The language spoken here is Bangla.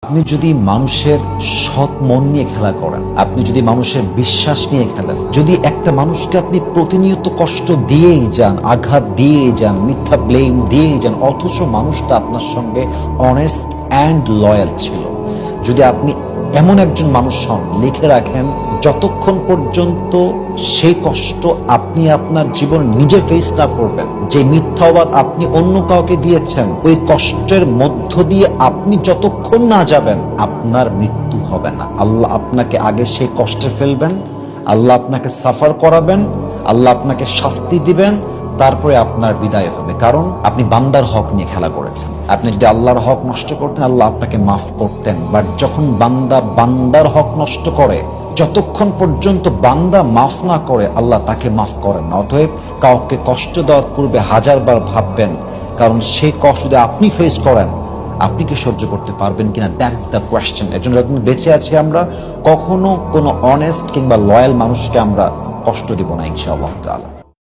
আপনি যদি মানুষের সৎ মন নিয়ে খেলা করেন, আপনি যদি মানুষের বিশ্বাস নিয়ে খেলেন, যদি একটা মানুষকে আপনি প্রতিনিয়ত কষ্ট দিয়েই যান, আঘাত দিয়েই যান, মিথ্যা ব্লেম দিয়েই যান, অথচ মানুষটা আপনার সঙ্গে অনেস্ট অ্যান্ড লয়াল ছিল, যদি আপনি এমন একজন মানুষ হন, লিখে রাখেন যতক্ষণ পর্যন্ত সেই কষ্ট আপনি আপনার জীবন নিজে ফেস না করবেন, যে মিথ্যাবাদ আপনি অন্য কাউকে দিয়েছেন, ওই কষ্টের মধ্য দিয়ে আপনি যতক্ষণ না যাবেন আপনার মৃত্যু হবে না। আল্লাহ আপনাকে আগে সেই কষ্টে ফেলবেন, আল্লাহ আপনাকে সাফার করাবেন, আল্লাহ আপনাকে শাস্তি দিবেন, তারপরে আপনার বিদায় হবে। কারণ আপনি বান্দার হক নিয়ে খেলা করেছেন। আপনি যদি আল্লাহর হক নষ্ট করতেন, আল্লাহ আপনাকে মাফ করতেন। বাট যখন বান্দা বান্দার হক নষ্ট করে, যতক্ষণ পর্যন্ত বান্দা মাফ না করে, আল্লাহ তাকে মাফ করেন না। অতএব কাউকে কষ্ট দেওয়ার পূর্বে হাজারবার ভাববেন, কারণ সেই কষ্ট যদি আপনি ফেস করেন, আপনি কি সহ্য করতে পারবেন কিনা, দ্যাট ইজ দ্য কোয়েশ্চেন। এর জন্য যখন বেঁচে আছি আমরা, কখনো কোনো অনেস্ট কিংবা লয়াল মানুষকে আমরা কষ্ট দিব না, ইনশাআল্লাহ তাআলা।